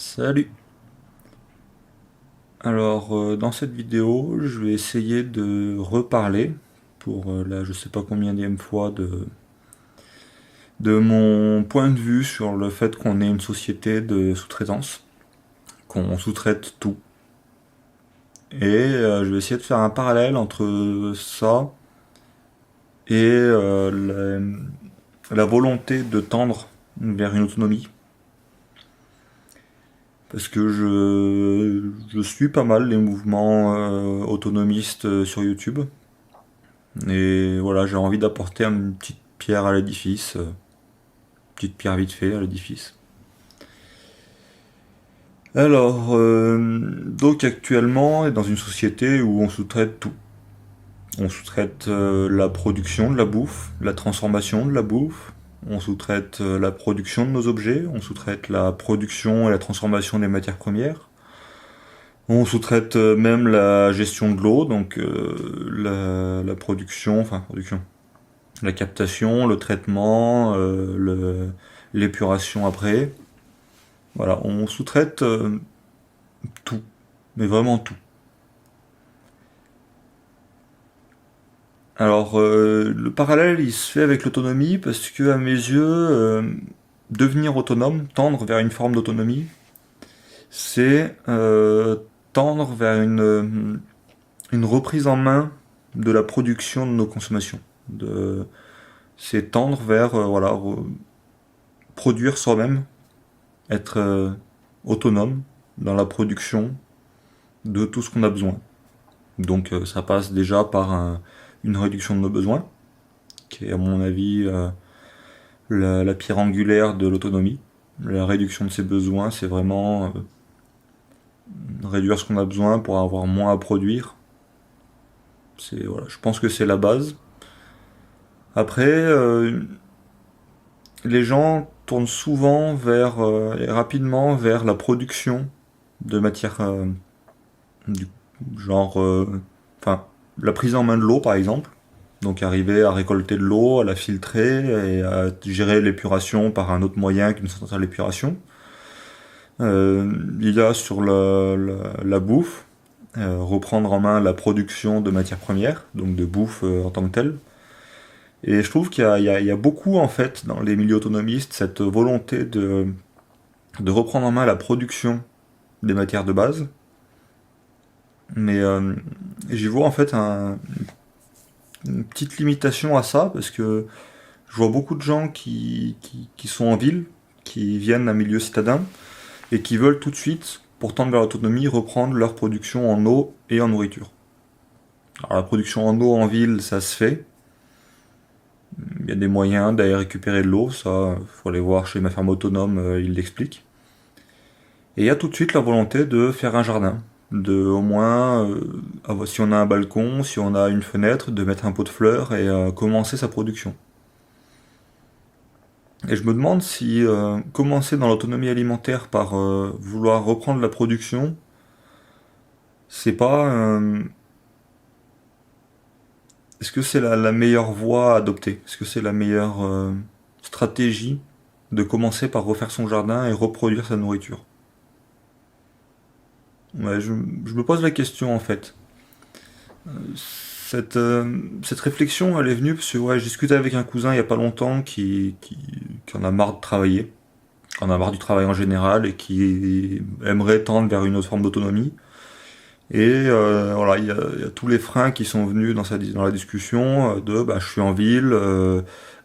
Salut! Alors, dans cette vidéo, je vais essayer de reparler, pour la je sais pas combienième fois, de mon point de vue sur le fait qu'on est une société de sous-traitance, qu'on sous-traite tout. Et je vais essayer de faire un parallèle entre ça et la volonté de tendre vers une autonomie. Parce que je suis pas mal les mouvements autonomistes sur YouTube. Et voilà, j'ai envie d'apporter une petite pierre à l'édifice, petite pierre vite fait à l'édifice. Alors, donc actuellement, on est dans une société où on sous-traite tout. On sous-traite la production de la bouffe, la transformation de la bouffe, on sous-traite la production de nos objets, on sous-traite la production et la transformation des matières premières, on sous-traite même la gestion de l'eau, donc la production, enfin production, la captation, le traitement, l'épuration après. Voilà, on sous-traite tout, mais vraiment tout. Alors, le parallèle, il se fait avec l'autonomie parce que, à mes yeux, devenir autonome, tendre vers une forme d'autonomie, c'est tendre vers une reprise en main de la production de nos consommations. C'est tendre vers voilà, produire soi-même, être autonome dans la production de tout ce qu'on a besoin. Donc ça passe déjà par une réduction de nos besoins, qui est à mon avis la pierre angulaire de l'autonomie. La réduction de ses besoins, c'est vraiment réduire ce qu'on a besoin pour avoir moins à produire. Voilà, je pense que c'est la base. Après, les gens tournent souvent et rapidement vers la production de matières du genre, enfin, la prise en main de l'eau par exemple. Donc arriver à récolter de l'eau, à la filtrer et à gérer l'épuration par un autre moyen qu'une centrale d'épuration. Il y a sur la bouffe, reprendre en main la production de matières premières, donc de bouffe en tant que telle. Et je trouve qu'il y a beaucoup en fait dans les milieux autonomistes cette volonté de reprendre en main la production des matières de base. Mais j'y vois en fait une petite limitation à ça parce que je vois beaucoup de gens qui sont en ville, qui viennent d'un milieu citadin et qui veulent tout de suite, pour tendre vers l'autonomie, reprendre leur production en eau et en nourriture. Alors la production en eau en ville, ça se fait. Il y a des moyens d'aller récupérer de l'eau, ça, faut aller voir chez ma ferme autonome, il l'explique. Et il y a tout de suite la volonté de faire un jardin, de au moins, si on a un balcon, si on a une fenêtre, de mettre un pot de fleurs et commencer sa production. Et je me demande si commencer dans l'autonomie alimentaire par vouloir reprendre la production, c'est pas... est-ce que c'est la meilleure voie à adopter? Est-ce que c'est la meilleure stratégie de commencer par refaire son jardin et reproduire sa nourriture? Ouais, je me pose la question en fait. Cette réflexion, elle est venue parce que ouais, j'ai discuté avec un cousin il y a pas longtemps qui en a marre de travailler, qui en a marre du travail en général et qui aimerait tendre vers une autre forme d'autonomie. Et voilà, il y a tous les freins qui sont venus dans la discussion de bah, je suis en ville,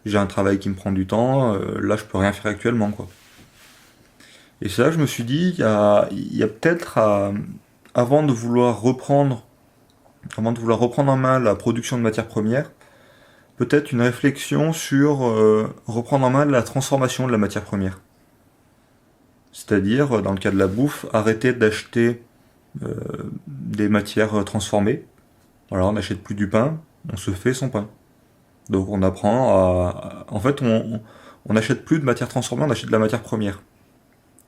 j'ai un travail qui me prend du temps, là je peux rien faire actuellement quoi. Et c'est là que je me suis dit, il y a peut-être avant de vouloir reprendre en main la production de matières premières, peut-être une réflexion sur reprendre en main la transformation de la matière première. C'est-à-dire, dans le cas de la bouffe, arrêter d'acheter des matières transformées. Voilà, on n'achète plus du pain, on se fait son pain. Donc on apprend en fait, on n'achète plus de matière transformée, on achète de la matière première.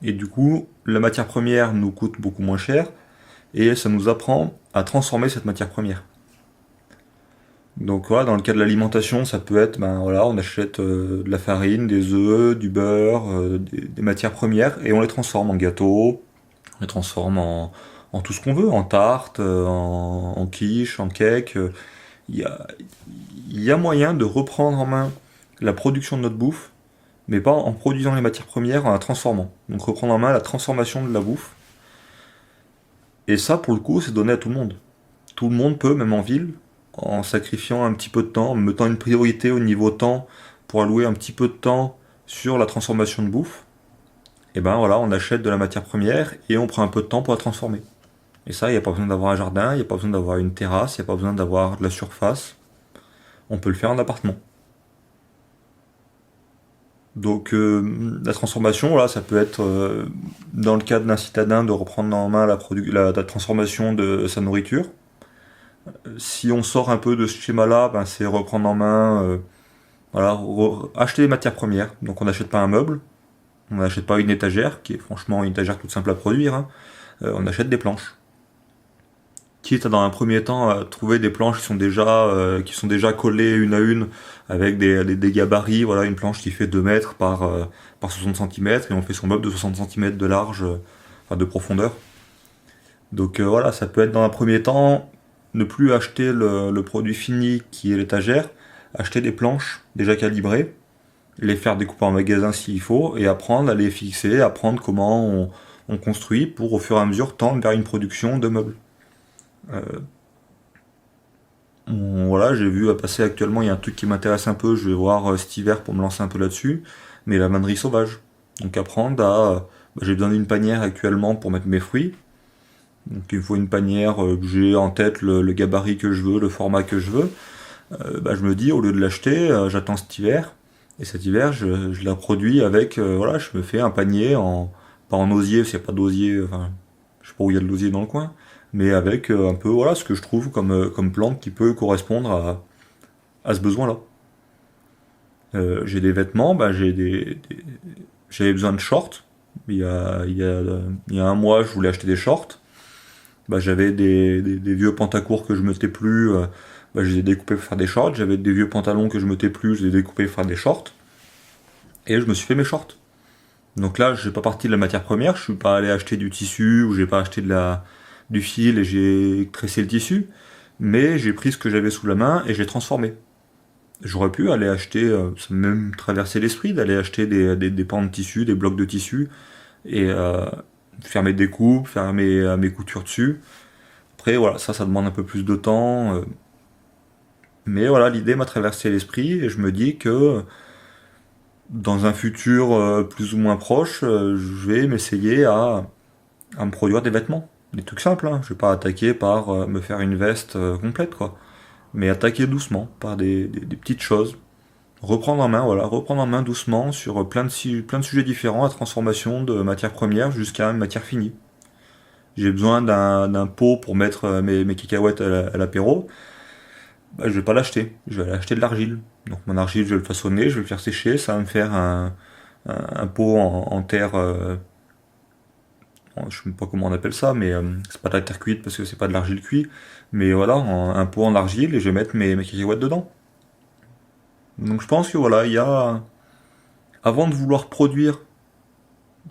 Et du coup, la matière première nous coûte beaucoup moins cher, et ça nous apprend à transformer cette matière première. Donc voilà, dans le cas de l'alimentation, ça peut être, ben voilà, on achète de la farine, des œufs, du beurre, des matières premières, et on les transforme en gâteaux, on les transforme en tout ce qu'on veut, en tarte, en quiche, en cake. Il y a, il y a moyen de reprendre en main la production de notre bouffe, mais pas en produisant les matières premières, en la transformant. Donc reprendre en main la transformation de la bouffe. Et ça, pour le coup, c'est donné à tout le monde. Tout le monde peut, même en ville, en sacrifiant un petit peu de temps, en mettant une priorité au niveau temps pour allouer un petit peu de temps sur la transformation de bouffe, et ben voilà, on achète de la matière première et on prend un peu de temps pour la transformer. Et ça, il n'y a pas besoin d'avoir un jardin, il n'y a pas besoin d'avoir une terrasse, il n'y a pas besoin d'avoir de la surface. On peut le faire en appartement. Donc la transformation, voilà, ça peut être dans le cas d'un citadin de reprendre en main la transformation de sa nourriture. Si on sort un peu de ce schéma-là, ben, c'est reprendre en main, voilà, acheter des matières premières. Donc on n'achète pas un meuble, on n'achète pas une étagère, qui est franchement une étagère toute simple à produire, hein. On achète des planches. Quitte à, dans un premier temps à trouver des planches qui sont déjà collées une à une avec des gabarits, voilà, une planche qui fait 2 mètres par 60 centimètres et on fait son meuble de 60 centimètres de large, enfin de profondeur. Donc voilà, ça peut être dans un premier temps ne plus acheter le produit fini qui est l'étagère, acheter des planches déjà calibrées, les faire découper en magasin s'il faut et apprendre à les fixer, apprendre comment on construit pour au fur et à mesure tendre vers une production de meubles. Euh, voilà, j'ai vu passer actuellement, il y a un truc qui m'intéresse un peu, je vais voir cet hiver pour me lancer un peu là-dessus, mais la vannerie sauvage. Donc apprendre j'ai besoin d'une panière actuellement pour mettre mes fruits. Donc il me faut une panière que j'ai en tête le gabarit que je veux, le format que je veux. Je me dis, au lieu de l'acheter, j'attends cet hiver. Et cet hiver, je la produis avec, voilà, je me fais un panier pas en osier, parce qu'il n'y a pas d'osier, enfin, je sais pas où il y a de l'osier dans le coin, mais avec un peu, voilà, ce que je trouve comme plante qui peut correspondre à ce besoin-là. J'ai des vêtements, j'avais besoin de shorts. Il y a un mois, je voulais acheter des shorts. J'avais des vieux pantacourts que je mettais plus, je les ai découpés pour faire des shorts. J'avais des vieux pantalons que je mettais plus, je les ai découpés pour faire des shorts. Et je me suis fait mes shorts. Donc là, j'ai pas parti de la matière première, je suis pas allé acheter du tissu ou j'ai pas acheté du fil et j'ai tressé le tissu, mais j'ai pris ce que j'avais sous la main et j'ai transformé. J'aurais pu aller acheter, ça m'a même traversé l'esprit d'aller acheter des pans de tissu, des blocs de tissu et faire mes découpes, faire mes coutures dessus. Après, voilà, ça demande un peu plus de temps. Mais voilà, l'idée m'a traversé l'esprit et je me dis que dans un futur plus ou moins proche, je vais m'essayer à me produire des vêtements. Des trucs simples, hein. Je vais pas attaquer par me faire une veste complète, quoi. Mais attaquer doucement, par des petites choses. Reprendre en main, voilà, reprendre en main doucement sur plein de sujets différents, la transformation de matière première jusqu'à une matière finie. J'ai besoin d'un pot pour mettre mes cacahuètes à l'apéro. Je vais pas l'acheter, je vais aller acheter de l'argile. Donc mon argile, je vais le façonner, je vais le faire sécher, ça va me faire un pot en terre, je sais même pas comment on appelle ça, mais c'est pas de la terre cuite parce que c'est pas de l'argile cuite, mais voilà, un pot en argile et je vais mettre mes cacahuètes dedans. Donc je pense que voilà, avant de vouloir produire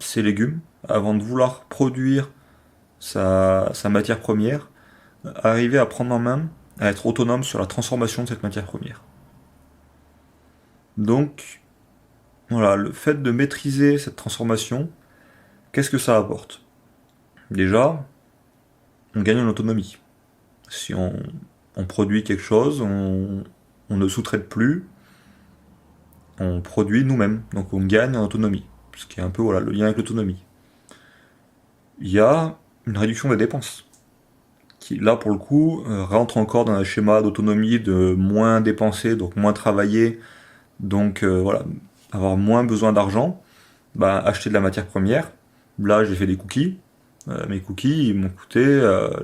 ses légumes, avant de vouloir produire sa matière première, arriver à prendre en main, à être autonome sur la transformation de cette matière première. Donc, voilà, le fait de maîtriser cette transformation, qu'est-ce que ça apporte? Déjà, on gagne en autonomie. Si on produit quelque chose, on ne sous-traite plus, on produit nous-mêmes. Donc on gagne en autonomie. Ce qui est un peu voilà, le lien avec l'autonomie. Il y a une réduction des dépenses. Qui, là, pour le coup, rentre encore dans un schéma d'autonomie de moins dépenser, donc moins travailler, donc voilà, avoir moins besoin d'argent, acheter de la matière première. Là, j'ai fait des cookies. Mes cookies, ils m'ont coûté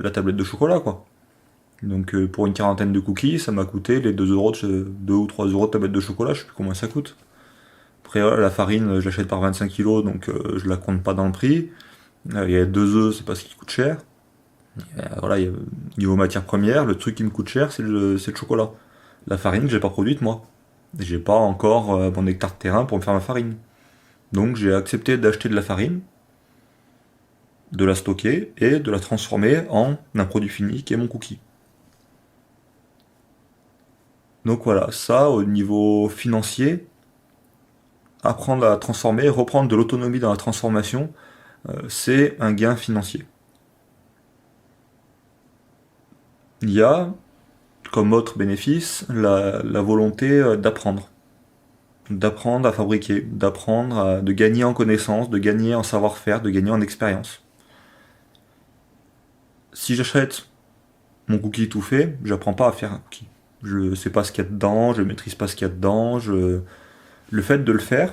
la tablette de chocolat, quoi. Donc pour une quarantaine de cookies, ça m'a coûté les 2 ou 3 euros de tablette de chocolat, je sais plus combien ça coûte. Après, voilà, la farine, je l'achète par 25 kilos, donc je la compte pas dans le prix. Il y a 2 œufs, c'est pas ce qui coûte cher. Voilà, niveau matière première, le truc qui me coûte cher, c'est le chocolat. La farine, j'ai pas produite moi. J'ai pas encore mon hectare de terrain pour me faire ma farine. Donc j'ai accepté d'acheter de la farine, de la stocker et de la transformer en un produit fini qui est mon cookie. Donc voilà, ça au niveau financier, apprendre à transformer, reprendre de l'autonomie dans la transformation, c'est un gain financier. Il y a, comme autre bénéfice, la volonté d'apprendre. D'apprendre à fabriquer, de gagner en connaissances, de gagner en savoir-faire, de gagner en expérience. Si j'achète mon cookie tout fait, j'apprends pas à faire un cookie. Je sais pas ce qu'il y a dedans, je maîtrise pas ce qu'il y a dedans. Le fait de le faire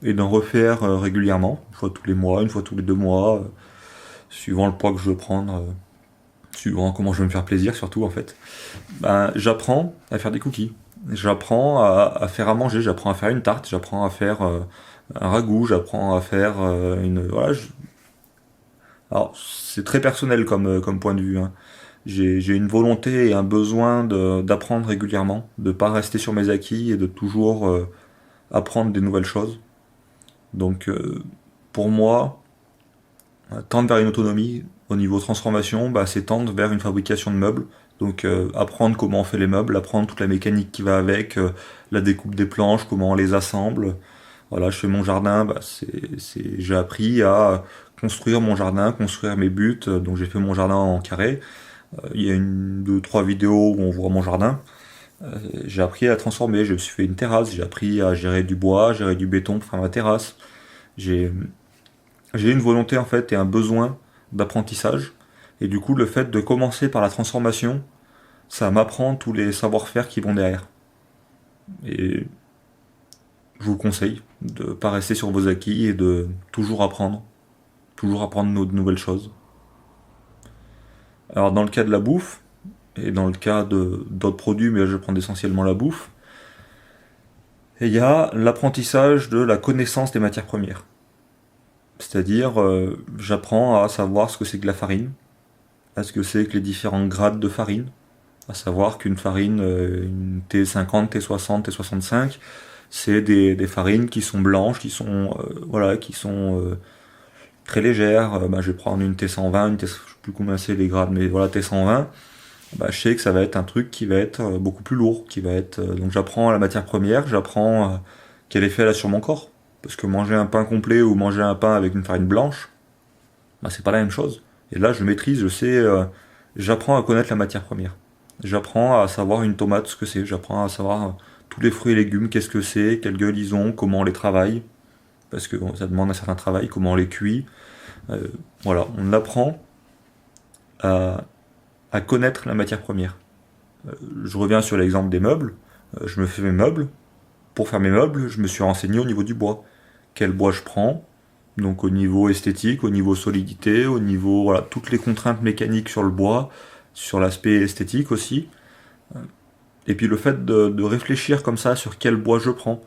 et d'en refaire régulièrement, une fois tous les mois, une fois tous les 2 mois, suivant le poids que je veux prendre, suivant comment je veux me faire plaisir surtout en fait, ben, j'apprends à faire des cookies. J'apprends à faire à manger, j'apprends à faire une tarte, j'apprends à faire un ragoût, j'apprends à faire une... Voilà, alors, c'est très personnel comme point de vue, hein. J'ai une volonté et un besoin d'apprendre régulièrement, de pas rester sur mes acquis et de toujours apprendre des nouvelles choses. Donc, pour moi, tendre vers une autonomie au niveau transformation, bah, c'est tendre vers une fabrication de meubles. Donc, apprendre comment on fait les meubles, apprendre toute la mécanique qui va avec, la découpe des planches, comment on les assemble. Voilà, je fais mon jardin, bah, j'ai appris à construire mon jardin, construire mes buts. Donc, j'ai fait mon jardin en carré. Il y a deux, trois vidéos où on voit mon jardin. J'ai appris à transformer, je me suis fait une terrasse, j'ai appris à gérer du bois, gérer du béton pour faire ma terrasse. J'ai j'ai une volonté en fait et un besoin d'apprentissage. Et du coup, le fait de commencer par la transformation, ça m'apprend tous les savoir-faire qui vont derrière. Et je vous conseille de ne pas rester sur vos acquis et de toujours apprendre de nouvelles choses. Alors dans le cas de la bouffe, et dans le cas de d'autres produits, mais là je prends essentiellement la bouffe, et il y a l'apprentissage de la connaissance des matières premières. C'est-à-dire, j'apprends à savoir ce que c'est que la farine, à ce que c'est que les différents grades de farine, à savoir qu'une farine, une T50, T60, T65, c'est des farines qui sont blanches, qui sont, voilà, qui sont très légères. Bah, je vais prendre une T120, je sais plus combien c'est les grades, mais voilà, T120. Bah, je sais que ça va être un truc qui va être beaucoup plus lourd, qui va être. Donc j'apprends la matière première, j'apprends quel effet elle a sur mon corps. Parce que manger un pain complet ou manger un pain avec une farine blanche, bah, c'est pas la même chose. Et là, je maîtrise, je sais, j'apprends à connaître la matière première. J'apprends à savoir une tomate, ce que c'est. J'apprends à savoir tous les fruits et légumes, qu'est-ce que c'est, quelle gueule ils ont, comment on les travaille. Parce que bon, ça demande un certain travail, comment on les cuit. Euh, voilà, on apprend à, à connaître la matière première. Je reviens sur l'exemple des meubles. Je me fais mes meubles. Pour faire mes meubles, je me suis renseigné au niveau du bois. Quel bois je prends, donc au niveau esthétique, au niveau solidité, au niveau, voilà, toutes les contraintes mécaniques sur le bois, sur l'aspect esthétique aussi. Et puis le fait de réfléchir comme ça sur quel bois je prends.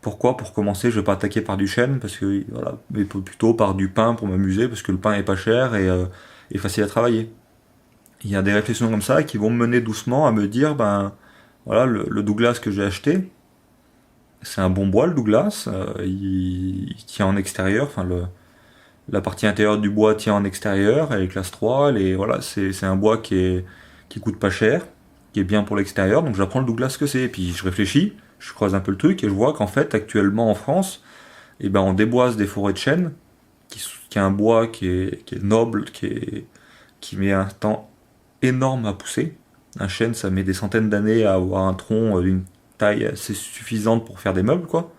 Pourquoi? Pour commencer, je vais pas attaquer par du chêne, parce que voilà, mais plutôt par du pin pour m'amuser, parce que le pin est pas cher et facile à travailler. Il y a des réflexions comme ça qui vont me mener doucement à me dire, ben voilà, le Douglas que j'ai acheté, c'est un bon bois le Douglas, il tient en extérieur, enfin la partie intérieure du bois tient en extérieur, elle est classe 3, voilà, c'est un bois qui coûte pas cher, qui est bien pour l'extérieur, donc j'apprends le Douglas ce que c'est, et puis je réfléchis, je creuse un peu le truc, et je vois qu'en fait, actuellement en France, eh ben, on déboise des forêts de chênes, qui est un bois qui est noble, qui met un temps énorme à pousser. Un chêne, ça met des centaines d'années à avoir un tronc d'une taille assez suffisante pour faire des meubles, quoi.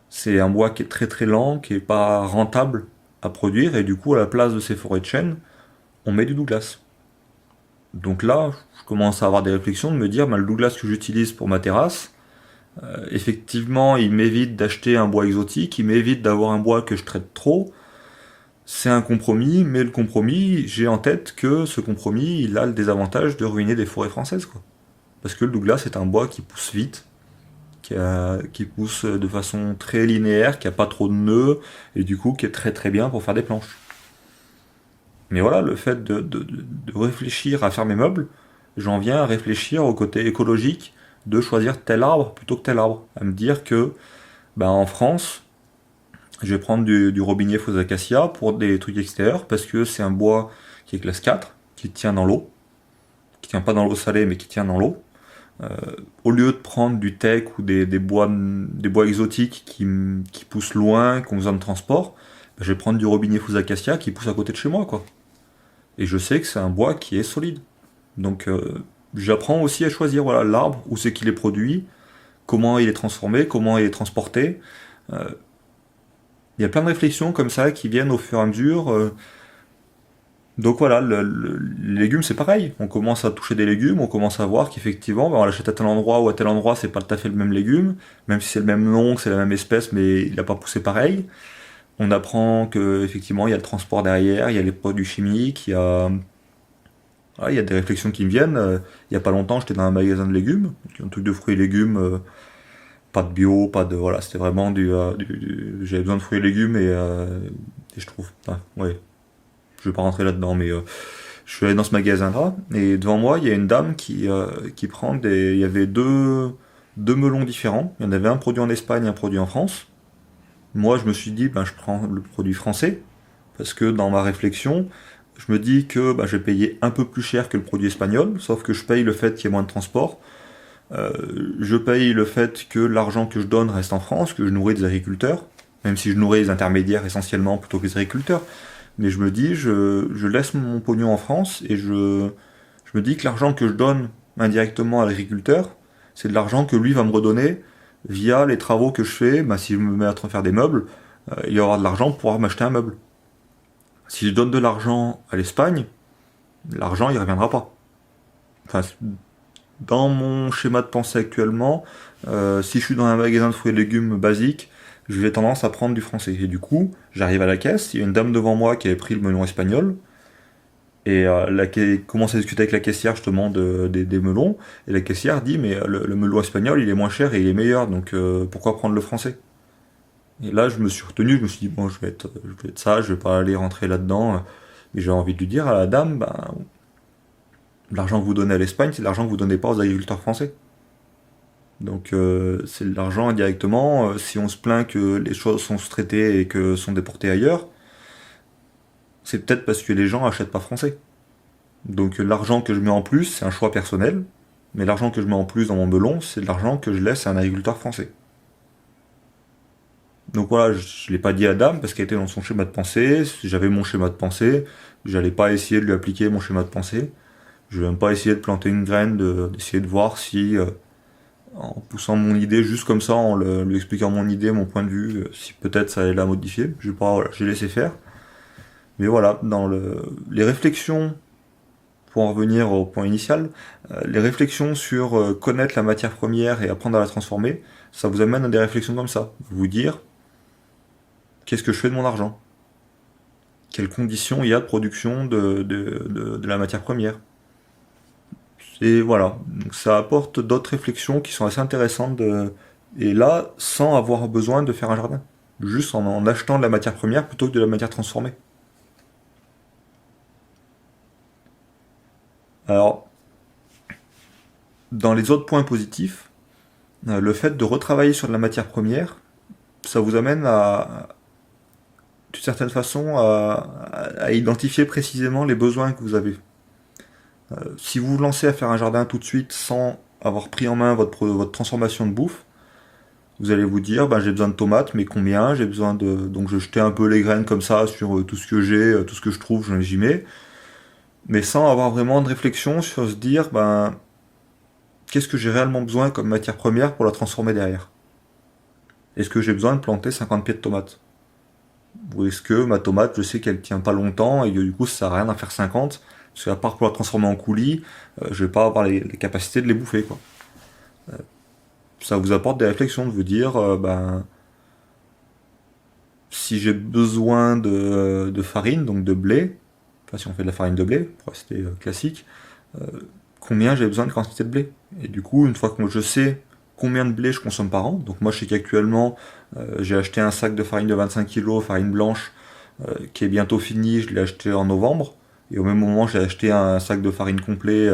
C'est un bois qui est très très lent, qui est pas rentable à produire, et du coup, à la place de ces forêts de chêne, on met du Douglas. Donc là, je commence à avoir des réflexions de me dire, ben, le Douglas que j'utilise pour ma terrasse, effectivement, il m'évite d'acheter un bois exotique, il m'évite d'avoir un bois que je traite trop. C'est un compromis, mais le compromis, j'ai en tête que ce compromis, il a le désavantage de ruiner des forêts françaises, quoi. Parce que le Douglas est un bois qui pousse vite, qui pousse de façon très linéaire, qui a pas trop de nœuds, et du coup qui est très très bien pour faire des planches. Mais voilà, le fait de réfléchir à faire mes meubles, j'en viens à réfléchir au côté écologique de choisir tel arbre plutôt que tel arbre. À me dire que en France, je vais prendre du robinier faux acacia pour des trucs extérieurs parce que c'est un bois qui est classe 4, qui tient dans l'eau, qui tient pas dans l'eau salée mais qui tient dans l'eau. Euh, Au lieu de prendre du teck ou des bois exotiques qui poussent loin, qui ont besoin de transport, je vais prendre du robinier faux acacia qui pousse à côté de chez moi, quoi. Et je sais que c'est un bois qui est solide. Donc j'apprends aussi à choisir voilà, l'arbre, où c'est qu'il est produit, comment il est transformé, comment il est transporté. Euh, Il y a plein de réflexions comme ça qui viennent au fur et à mesure. Donc voilà, les légumes c'est pareil. On commence à toucher des légumes, on commence à voir qu'effectivement, on l'achète à tel endroit ou à tel endroit, c'est pas tout à fait le même légume, même si c'est le même nom, que c'est la même espèce, mais il n'a pas poussé pareil. On apprend que effectivement il y a le transport derrière, il y a les produits chimiques, il y a des réflexions qui me viennent. Il y a pas longtemps, j'étais dans un magasin de légumes, un truc de fruits et légumes, pas de bio, pas de voilà, c'était vraiment j'avais besoin de fruits et légumes et je trouve, ouais, je vais pas rentrer là-dedans, mais je suis allé dans ce magasin-là et devant moi il y a une dame qui prend il y avait deux melons différents. Il y en avait un produit en Espagne, un produit en France. Moi, je me suis dit, je prends le produit français parce que dans ma réflexion, je me dis que je vais payer un peu plus cher que le produit espagnol, sauf que je paye le fait qu'il y ait moins de transport. Euh, je paye le fait que l'argent que je donne reste en France, que je nourris des agriculteurs, même si je nourris les intermédiaires essentiellement plutôt que les agriculteurs. Mais je me dis, je laisse mon pognon en France et je me dis que l'argent que je donne indirectement à l'agriculteur, c'est de l'argent que lui va me redonner via les travaux que je fais. Si je me mets à faire des meubles, il y aura de l'argent pour pouvoir m'acheter un meuble. Si je donne de l'argent à l'Espagne, l'argent il reviendra pas. Enfin, dans mon schéma de pensée actuellement, si je suis dans un magasin de fruits et légumes basique, je vais tendance à prendre du français. Et du coup, j'arrive à la caisse, il y a une dame devant moi qui avait pris le melon espagnol, et commence à discuter avec la caissière justement des melons, et la caissière dit mais le melon espagnol il est moins cher et il est meilleur, donc pourquoi prendre le français? Et là je me suis retenu, je me suis dit bon je vais être sage, je vais pas aller rentrer là-dedans, mais j'ai envie de lui dire à la dame, l'argent que vous donnez à l'Espagne, c'est l'argent que vous donnez pas aux agriculteurs français. Donc c'est de l'argent indirectement. Si on se plaint que les choses sont sous-traitées et que sont déportées ailleurs, c'est peut-être parce que les gens achètent pas français. Donc l'argent que je mets en plus, c'est un choix personnel, mais l'argent que je mets en plus dans mon melon, c'est de l'argent que je laisse à un agriculteur français. Donc voilà, je l'ai pas dit à Dame parce qu'elle était dans son schéma de pensée. Si j'avais mon schéma de pensée, j'allais pas essayer de lui appliquer mon schéma de pensée. Je vais même pas essayer de planter une graine, d'essayer de voir si en poussant mon idée juste comme ça, lui expliquant mon idée, mon point de vue, si peut-être ça allait la modifier. Je vais pas, voilà, j'ai laissé faire. Mais voilà, les réflexions, pour en revenir au point initial, les réflexions sur connaître la matière première et apprendre à la transformer, ça vous amène à des réflexions comme ça. Vous dire, qu'est-ce que je fais de mon argent? Quelles conditions il y a de production de la matière première? Et voilà, donc ça apporte d'autres réflexions qui sont assez intéressantes, et là, sans avoir besoin de faire un jardin. Juste en achetant de la matière première plutôt que de la matière transformée. Alors, dans les autres points positifs, le fait de retravailler sur de la matière première, ça vous amène d'une certaine façon, à identifier précisément les besoins que vous avez. Si vous vous lancez à faire un jardin tout de suite sans avoir pris en main votre transformation de bouffe, vous allez vous dire, j'ai besoin de tomates, mais combien? J'ai besoin de... Donc je jetais un peu les graines comme ça sur tout ce que j'ai, tout ce que je trouve, j'y mets. Mais sans avoir vraiment de réflexion sur se dire, qu'est-ce que j'ai réellement besoin comme matière première pour la transformer derrière? Est-ce que j'ai besoin de planter 50 pieds de tomates? Ou est-ce que ma tomate, je sais qu'elle tient pas longtemps et que du coup ça sert à rien d'en faire 50, parce qu'à part pour la transformer en coulis, je vais pas avoir les capacités de les bouffer, quoi. Ça vous apporte des réflexions de vous dire, si j'ai besoin de farine, donc de blé, enfin si on fait de la farine de blé, pour rester classique, euh, combien j'ai besoin de quantité de blé? Et du coup, une fois que je sais combien de blé je consomme par an, donc moi je sais qu'actuellement j'ai acheté un sac de farine de 25 kg, farine blanche, qui est bientôt fini, je l'ai acheté en novembre, et au même moment j'ai acheté un sac de farine complet,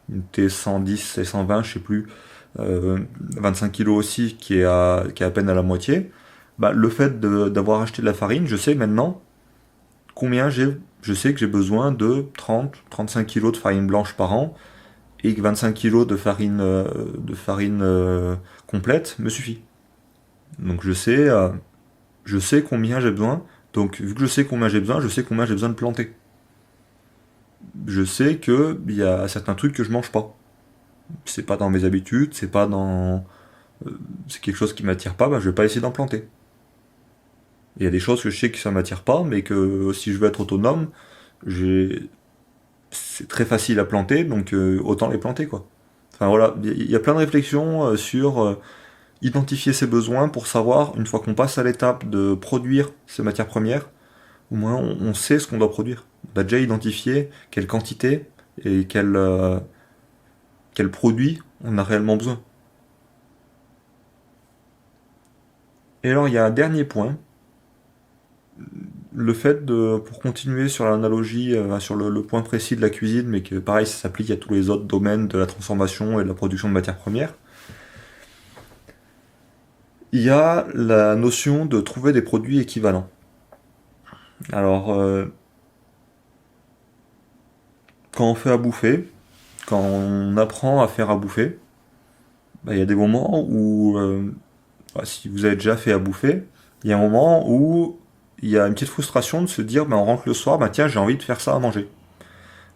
une T110 et 120, je sais plus, 25 kilos aussi qui est à peine à la moitié, bah, le fait d'avoir acheté de la farine, je sais maintenant combien je sais que j'ai besoin de 30-35 kilos de farine blanche par an et que 25 kilos de farine complète me suffit. Donc je sais combien j'ai besoin. Donc vu que je sais combien j'ai besoin, je sais combien j'ai besoin de planter. Je sais que il y a certains trucs que je mange pas. C'est pas dans mes habitudes, c'est pas dans c'est quelque chose qui m'attire pas, bah je vais pas essayer d'en planter. Il y a des choses que je sais que ça m'attire pas, mais que si je veux être autonome, j'ai c'est très facile à planter, donc autant les planter quoi. Enfin voilà, il y a plein de réflexions sur identifier ses besoins pour savoir, une fois qu'on passe à l'étape de produire ces matières premières, au moins on sait ce qu'on doit produire. On a déjà identifié quelle quantité et quel produit on a réellement besoin. Et alors il y a un dernier point, le fait pour continuer sur l'analogie, sur le point précis de la cuisine, mais que pareil ça s'applique à tous les autres domaines de la transformation et de la production de matières premières, il y a la notion de trouver des produits équivalents. Alors, quand on fait à bouffer, quand on apprend à faire à bouffer, bah, il y a des moments où, bah, si vous avez déjà fait à bouffer, il y a un moment où il y a une petite frustration de se dire, bah, on rentre le soir, bah, tiens, j'ai envie de faire ça à manger.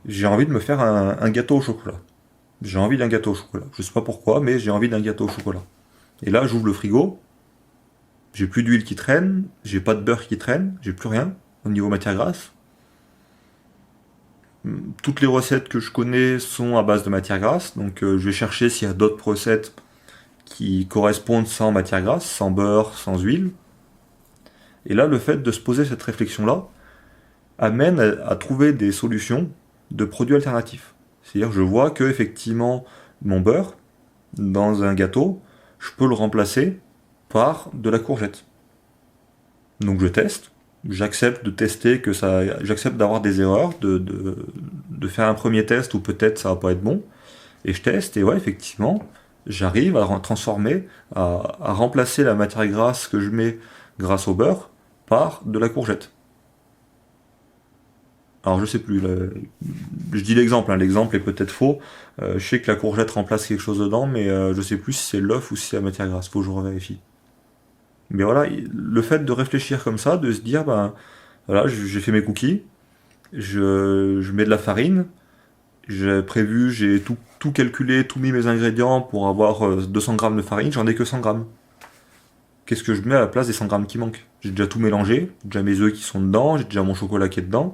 J'ai envie de me faire un gâteau au chocolat. J'ai envie d'un gâteau au chocolat. Je sais pas pourquoi, mais j'ai envie d'un gâteau au chocolat. Et là, j'ouvre le frigo, j'ai plus d'huile qui traîne, j'ai pas de beurre qui traîne, j'ai plus rien au niveau matière grasse. Toutes les recettes que je connais sont à base de matière grasse, donc je vais chercher s'il y a d'autres recettes qui correspondent sans matière grasse, sans beurre, sans huile. Et là, le fait de se poser cette réflexion-là amène à trouver des solutions de produits alternatifs. C'est-à-dire, je vois que effectivement, mon beurre, dans un gâteau, je peux le remplacer par de la courgette. Donc je teste, j'accepte de tester que ça, j'accepte d'avoir des erreurs, de faire un premier test où peut-être ça va pas être bon, et je teste, et ouais, effectivement, j'arrive à transformer, à remplacer la matière grasse que je mets grâce au beurre par de la courgette. Alors je sais plus, je dis l'exemple, hein, l'exemple est peut-être faux. Je sais que la courgette remplace quelque chose dedans, mais je sais plus si c'est l'œuf ou si c'est la matière grasse. Faut que je revérifie. Mais voilà, le fait de réfléchir comme ça, de se dire, ben voilà, j'ai fait mes cookies, je mets de la farine, j'ai tout calculé, tout mis mes ingrédients pour avoir 200 grammes de farine, j'en ai que 100 grammes. Qu'est-ce que je mets à la place des 100 grammes qui manquent? J'ai déjà tout mélangé, j'ai déjà mes œufs qui sont dedans, j'ai déjà mon chocolat qui est dedans.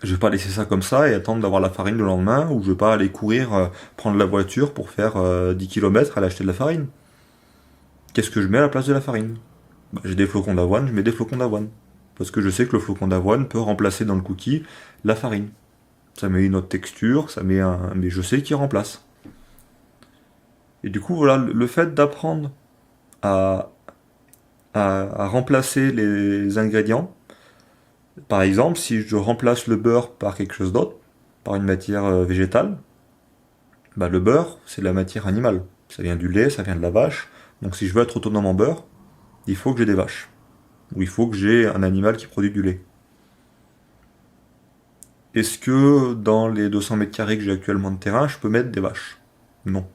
Je vais pas laisser ça comme ça et attendre d'avoir la farine le lendemain, ou je vais pas aller courir, prendre la voiture pour faire 10 km à aller acheter de la farine. Qu'est-ce que je mets à la place de la farine? Bah, j'ai des flocons d'avoine, je mets des flocons d'avoine. Parce que je sais que le flocon d'avoine peut remplacer dans le cookie la farine. Ça met une autre texture, mais je sais qu'il remplace. Et du coup, voilà, le fait d'apprendre à, à remplacer les ingrédients, par exemple, si je remplace le beurre par quelque chose d'autre, par une matière végétale, bah, le beurre, c'est de la matière animale. Ça vient du lait, ça vient de la vache. Donc si je veux être autonome en beurre, il faut que j'ai des vaches. Ou il faut que j'ai un animal qui produit du lait. Est-ce que dans les 200 mètres carrés que j'ai actuellement de terrain, je peux mettre des vaches? Non.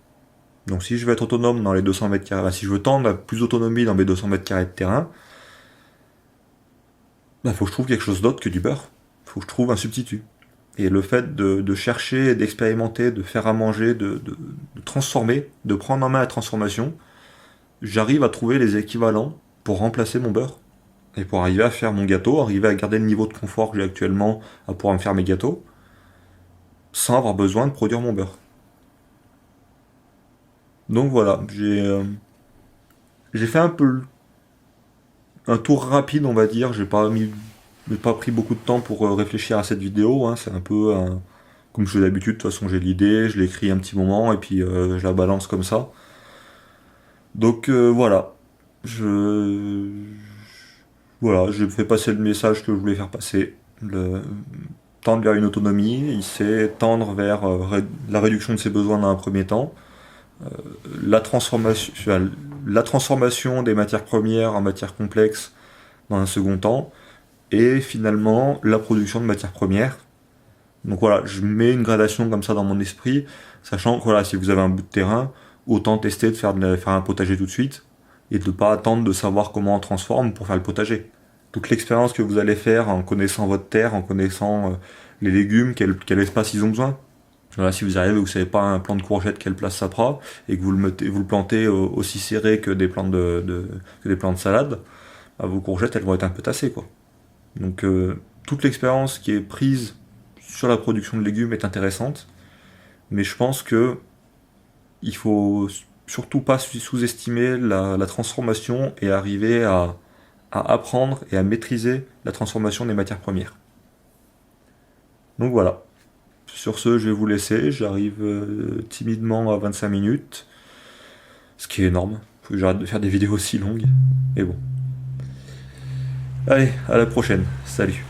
Donc si je veux être autonome dans les 200 mètres carrés, si je veux tendre à plus d'autonomie dans mes 200 mètres carrés de terrain, bah, faut que je trouve quelque chose d'autre que du beurre. Faut que je trouve un substitut. Et le fait de chercher, d'expérimenter, de faire à manger, de transformer, de prendre en main la transformation, j'arrive à trouver les équivalents pour remplacer mon beurre. Et pour arriver à faire mon gâteau, arriver à garder le niveau de confort que j'ai actuellement à pouvoir me faire mes gâteaux, sans avoir besoin de produire mon beurre. Donc voilà, j'ai fait un peu un tour rapide, on va dire. J'ai pas pris beaucoup de temps pour réfléchir à cette vidéo, hein. C'est un peu comme je fais d'habitude. De toute façon, j'ai l'idée, je l'écris un petit moment et puis je la balance comme ça. Donc voilà, je voilà, je fais passer le message que je voulais faire passer. Tendre vers une autonomie, il sait tendre vers la réduction de ses besoins dans un premier temps, la transformation des matières premières en matières complexes dans un second temps, et finalement la production de matières premières. Donc voilà, je mets une gradation comme ça dans mon esprit, sachant que voilà, si vous avez un bout de terrain, autant tester de faire un potager tout de suite, et de ne pas attendre de savoir comment on transforme pour faire le potager. Toute l'expérience que vous allez faire en connaissant votre terre, en connaissant les légumes, quel espace ils ont besoin. Voilà, si vous arrivez et que vous savez pas un plant de courgette quelle place ça prend, et que vous le plantez aussi serré que des plants que des plants de salade, bah, vos courgettes elles vont être un peu tassées quoi. Donc toute l'expérience qui est prise sur la production de légumes est intéressante, mais je pense que il faut surtout pas sous-estimer la transformation et arriver à apprendre et à maîtriser la transformation des matières premières. Donc voilà. Sur ce, je vais vous laisser. J'arrive timidement à 25 minutes, ce qui est énorme. Faut que j'arrête de faire des vidéos aussi longues. Mais bon. Allez, à la prochaine. Salut.